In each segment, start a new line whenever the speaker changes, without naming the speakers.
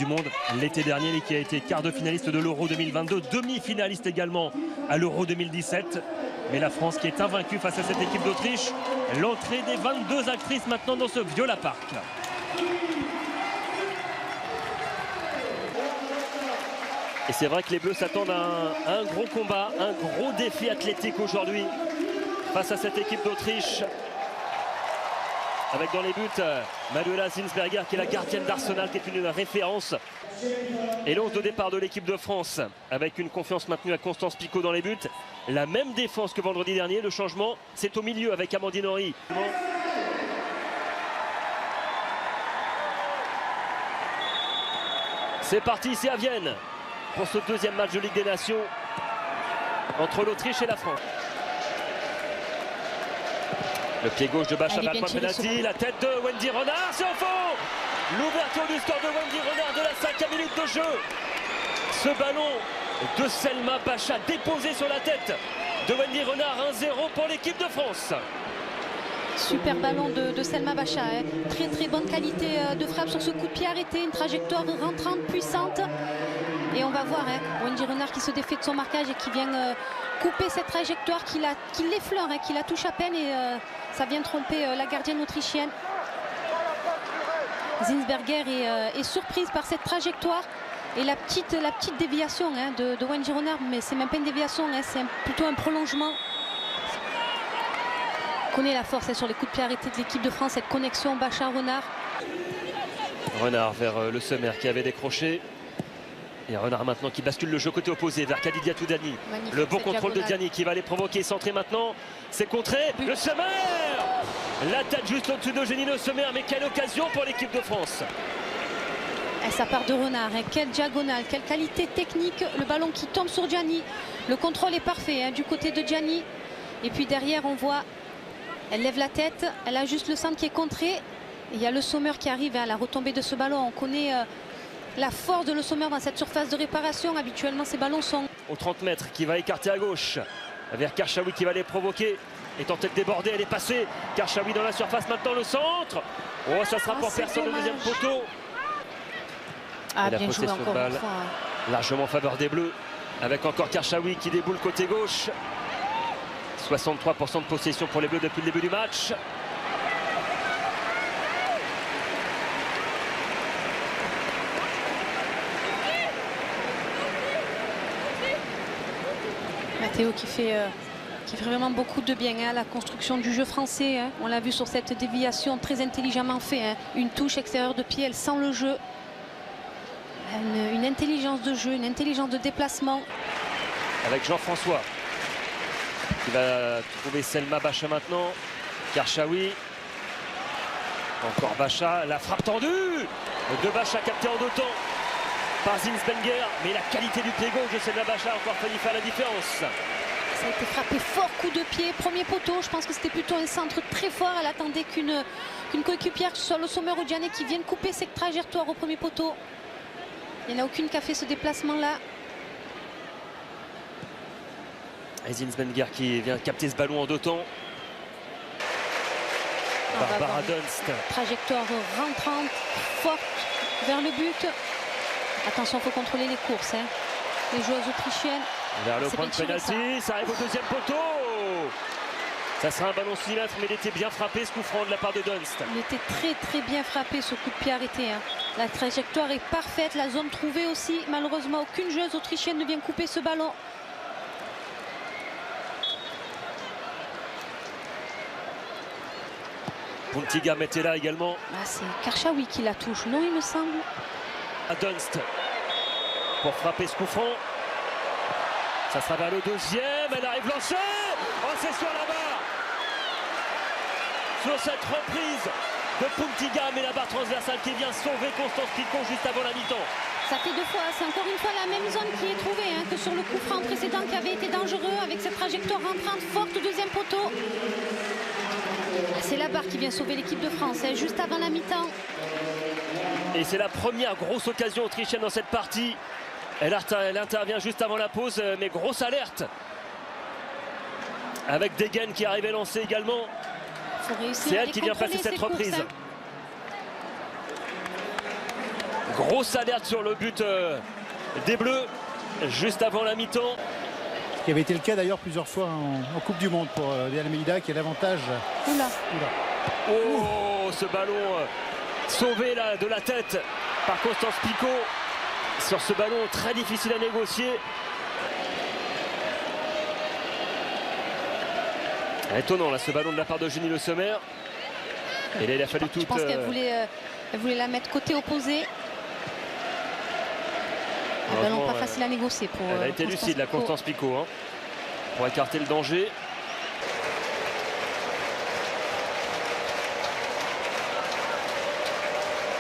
Du monde l'été dernier et qui a été quart de finaliste de l'Euro 2022, demi-finaliste également à l'Euro 2017. Mais la France qui est invaincue face à cette équipe d'Autriche. L'entrée des 22 actrices maintenant dans ce Viola Park. Et c'est vrai que les Bleus s'attendent à un gros combat, un gros défi athlétique aujourd'hui face à cette équipe d'Autriche. Avec dans les buts Manuela Zinsberger qui est la gardienne d'Arsenal, qui est une référence. Et l'once de départ de l'équipe de France avec une confiance maintenue à Constance Picot dans les buts. La même défense que vendredi dernier. Le changement, c'est au milieu avec Amandine Henry. C'est parti ici à Vienne pour ce deuxième match de Ligue des Nations entre l'Autriche et la France. Le pied gauche de Bacha, penalty, la tête de Wendy Renard, c'est au fond. L'ouverture du score de Wendy Renard de la 5e minute de jeu. Ce ballon de Selma Bacha déposé sur la tête de Wendy Renard, 1-0 pour l'équipe de France.
Super ballon de Selma Bacha, hein. Très bonne qualité de frappe sur ce coup de pied arrêté, une trajectoire rentrante puissante. Et on va voir hein, Wendy Renard qui se défait de son marquage et qui vient couper cette trajectoire, qui l'effleure, hein, qui la touche à peine et ça vient tromper la gardienne autrichienne. Zinsberger est surprise par cette trajectoire et la petite déviation hein, de Wendy Renard, mais c'est même pas une déviation, hein, c'est plutôt un prolongement. On connaît la force hein, sur les coups de pied arrêtés de l'équipe de France, cette connexion Bacha-Renard.
Renard vers le Sommer qui avait décroché. Et Renard maintenant qui bascule le jeu côté opposé vers Khadija Toudani. Magnifique, le bon contrôle de Diani qui va les provoquer, centrer maintenant. C'est contré. Le Sommer, la tête juste au-dessus d'Eugénie Le Sommer. Mais quelle occasion pour l'équipe de France.
Et ça part de Renard. Hein. Quelle diagonale, quelle qualité technique. Le ballon qui tombe sur Diani. Le contrôle est parfait hein, du côté de Diani. Et puis derrière on voit, elle lève la tête. Elle a juste le centre qui est contré. Et il y a Le Sommer qui arrive à la retombée de ce ballon. On connaît la force de Le Sommer dans cette surface de réparation. Habituellement ces ballons sont
au 30 mètres, qui va écarter à gauche vers Karchaoui qui va les provoquer et tenter de déborder. Elle est passée, Karchaoui dans la surface, maintenant le centre. Oh, ça sera pour personne au deuxième poteau.
Ah, bien joué encore
balle,
une fois.
Largement en faveur des Bleus avec encore Karchaoui qui déboule côté gauche. 63% de possession pour les Bleus depuis le début du match.
Théo qui fait vraiment beaucoup de bien hein, à la construction du jeu français. Hein. On l'a vu sur cette déviation très intelligemment fait. Hein. Une touche extérieure de pied, elle sent le jeu. Une intelligence de jeu, une intelligence de déplacement.
Avec Jean-François qui va trouver Selma Bacha maintenant. Karchaoui. Encore Bacha, la frappe tendue de Bacha captée en deux temps par Zinsberger, mais la qualité du pied gauche de Selma Bacha a encore failli faire la différence.
Ça a été frappé fort, coup de pied, premier poteau. Je pense que c'était plutôt un centre très fort. Elle attendait qu'une coéquipière, que ce soit Le Sommer ou Diani, qui vienne couper cette trajectoire au premier poteau. Il n'y en a aucune qui a fait ce déplacement-là.
Et Zinsberger qui vient capter ce ballon en deux temps. Barbara Dunst.
Trajectoire rentrante, forte vers le but. Attention, il faut contrôler les courses. Hein. Les joueuses autrichiennes.
Vers le point de pénalty, ça arrive au deuxième poteau. Ça sera un ballon simètre, mais il était bien frappé ce coup franc de la part de Dunst.
Il était très bien frappé ce coup de pied arrêté. Hein. La trajectoire est parfaite, la zone trouvée aussi. Malheureusement, aucune joueuse autrichienne ne vient couper ce ballon.
Puntiga mettait là également.
Ah, c'est Karchaoui qui la touche, non il me semble.
À Dunst pour frapper ce coup franc. Ça sera vers le deuxième. Elle arrive lancée. Oh, c'est sur la barre. Sur cette reprise de Puntiga, mais la barre transversale qui vient sauver Constance Picot juste avant la mi-temps.
Ça fait deux fois, c'est encore une fois la même zone qui est trouvée hein, que sur le coup franc précédent qui avait été dangereux avec cette trajectoire rentrante forte au deuxième poteau. C'est la barre qui vient sauver l'équipe de France hein, juste avant la mi-temps.
Et c'est la première grosse occasion autrichienne dans cette partie. Elle intervient juste avant la pause, mais grosse alerte. Avec Degen qui arrive à lancer également. C'est elle qui vient passer cette reprise. Grosse alerte sur le but des Bleus juste avant la mi-temps.
Ce qui avait été le cas d'ailleurs plusieurs fois en Coupe du Monde pour De Almeida qui a l'avantage.
Oula.
Oh, ce ballon sauvé là, de la tête par Constance Picot sur ce ballon très difficile à négocier. Étonnant là ce ballon de la part de Jenny Le Sommer. Et là il a fallu tout.
Je pense qu'elle voulait la mettre côté opposé. Un ballon pas facile à négocier pour.
Elle a été lucide la Constance Picot hein, pour écarter le danger.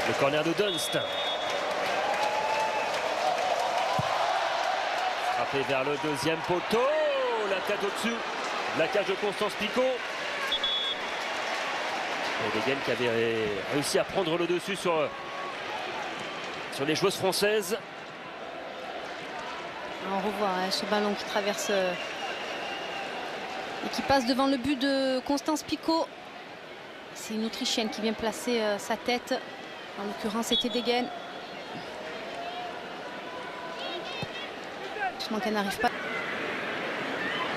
Le corner de Dunst. Frappé vers le deuxième poteau. La tête au-dessus. La cage de Constance Picot. Et Degen qui avait réussi à prendre le dessus sur les joueuses françaises.
On revoit hein, ce ballon qui traverse et qui passe devant le but de Constance Picot. C'est une Autrichienne qui vient placer sa tête. En l'occurrence, c'était Degen. Justement qu'elle n'arrive pas.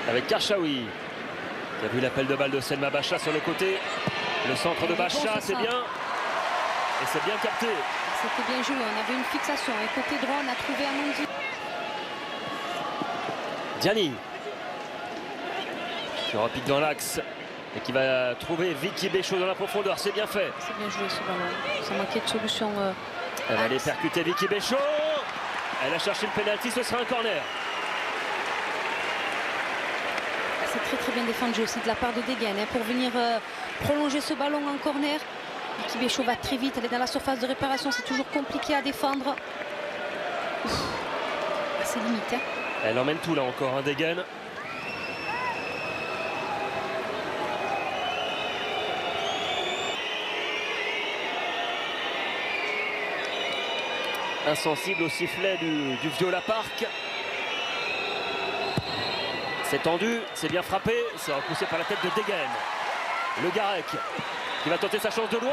Avec Karchaoui. Il a vu l'appel de balle de Selma Bacha sur le côté. Le centre de Bacha, c'est bien. Et c'est bien capté.
C'était bien joué. On avait une fixation. Et côté droit, on a trouvé Amandine.
Diani. Qui repique dans l'axe. Et qui va trouver Vicky Béchaud dans la profondeur. C'est bien fait.
C'est bien joué ce ballon. Ça manquait de solution.
Elle va aller percuter Vicky Béchaud. Elle a cherché le pénalty. Ce sera un corner.
C'est très bien défendu aussi de la part de Degen hein, pour venir prolonger ce ballon en corner. Vicky Béchaud va très vite, elle est dans la surface de réparation, c'est toujours compliqué à défendre. C'est limite. Hein.
Elle emmène tout là encore, hein, Degen. Insensible au sifflet du Viola Park. C'est tendu, c'est bien frappé, c'est repoussé par la tête de Degen. Le Garec qui va tenter sa chance de loin.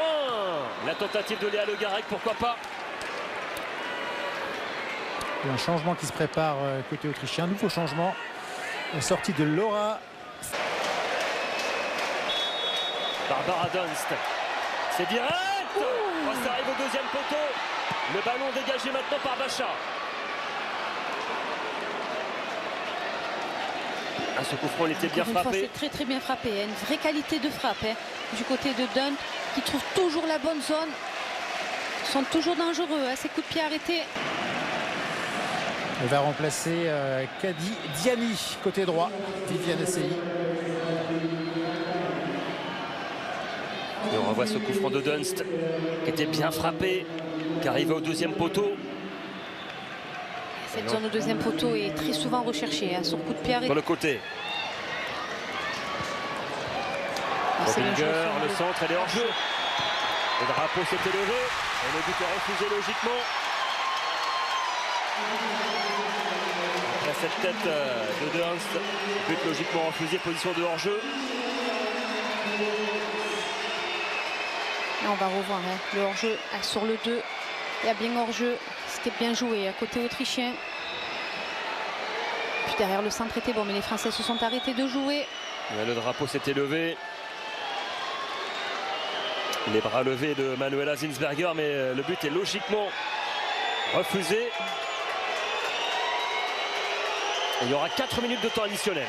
La tentative de Léa Le Garec, pourquoi pas.
Il y a un changement qui se prépare côté autrichien, nouveau changement. La sortie de Laura.
Barbara Dunst. C'est direct. Oh, ça arrive au deuxième poteau. Le ballon dégagé maintenant par Bacha. Ah, ce coup franc, il était bien frappé.
C'est très bien frappé. Hein. Une vraie qualité de frappe hein, du côté de Dunn qui trouve toujours la bonne zone. Ils sont toujours dangereux, hein, ces coups de pied arrêtés.
Elle va remplacer Kadi Diani, côté droit. Viviane Essay.
Et on revoit ce coup franc de Dunst qui était bien frappé, qui arrivait au deuxième poteau.
Cette zone au deuxième poteau est très souvent recherchée hein, sur coup de pied arrêté.
Sur le côté. Robinger, le centre, elle est hors jeu. Le drapeau s'est élevé et le but est refusé logiquement. Après cette tête de Dunst, but logiquement refusé, position de hors jeu.
Là, on va revoir hein, le hors jeu sur le 2. Il y a bien hors jeu. C'était bien joué à côté autrichien. Puis derrière le centre était bon, mais les Français se sont arrêtés de jouer.
Le drapeau s'est élevé. Les bras levés de Manuela Zinsberger, mais le but est logiquement refusé. Et il y aura 4 minutes de temps additionnel.